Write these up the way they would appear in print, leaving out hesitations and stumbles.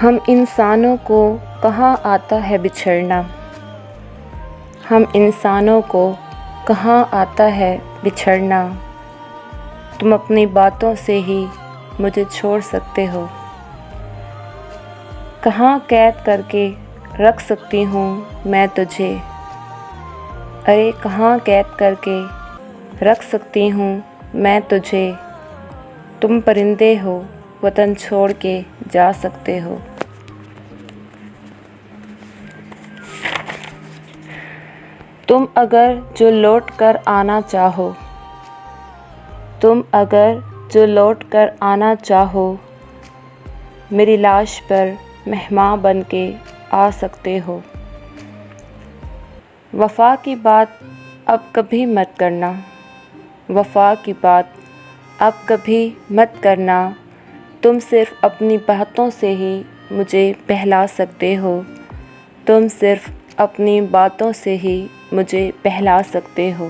ہم انسانوں کو کہاں آتا ہے بچھڑنا، ہم انسانوں کو کہاں آتا ہے بچھڑنا، تم اپنی باتوں سے ہی مجھے چھوڑ سکتے ہو، کہاں قید کر کے رکھ سکتی ہوں میں تجھے، ارے کہاں قید کر کے رکھ سکتی ہوں میں تجھے، تم پرندے ہو وطن چھوڑ کے جا سکتے ہو۔ تم اگر جو لوٹ کر آنا چاہو، تم اگر جو لوٹ کر آنا چاہو، میری لاش پر مہمان بن کے آ سکتے ہو۔ وفا کی بات اب کبھی مت کرنا، وفا کی بات اب کبھی مت کرنا، تم صرف اپنی باتوں سے ہی مجھے بہلا سکتے ہو، تم صرف اپنی باتوں سے ہی مجھے بہلا سکتے ہو۔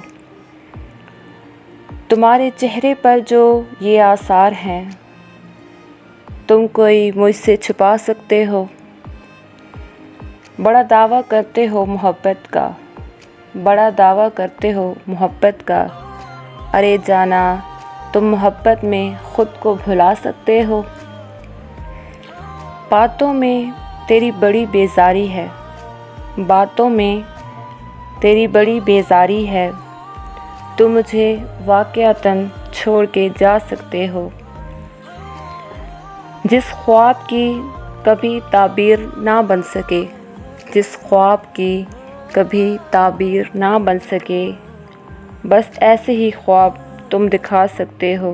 تمہارے چہرے پر جو یہ آثار ہیں، تم کوئی مجھ سے چھپا سکتے ہو؟ بڑا دعویٰ کرتے ہو محبت کا، بڑا دعویٰ کرتے ہو محبت کا، ارے جانا تم محبت میں خود کو بھلا سکتے ہو؟ باتوں میں تیری بڑی بیزاری ہے، باتوں میں تیری بڑی بیزاری ہے، تم مجھے واقعتاً چھوڑ کے جا سکتے ہو۔ جس خواب کی کبھی تعبیر نہ بن سکے، جس خواب کی کبھی تعبیر نہ بن سکے، بس ایسے ہی خواب تم دکھا سکتے ہو۔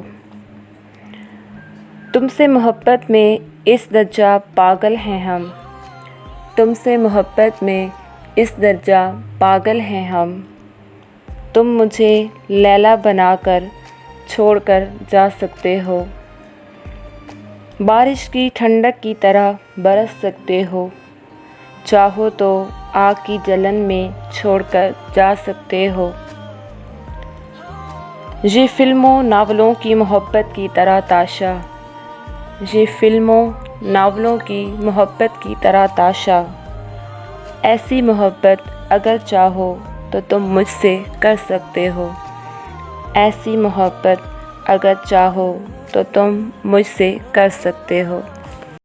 تم سے محبت میں اس درجہ پاگل ہیں ہم، تم سے محبت میں اس درجہ پاگل ہیں ہم، تم مجھے لیلا بنا کر چھوڑ کر جا سکتے ہو، بارش کی ٹھنڈک کی طرح برس سکتے ہو، چاہو تو آگ کی جلن میں چھوڑ کر جا سکتے ہو۔ یہ فلموں ناولوں کی محبت کی طرح تاشا، یہ فلموں ناولوں کی محبت کی طرح تاشا، ایسی محبت اگر چاہو تو تم مجھ سے کر سکتے ہو، ایسی محبت اگر چاہو تو تم مجھ سے کر سکتے ہو۔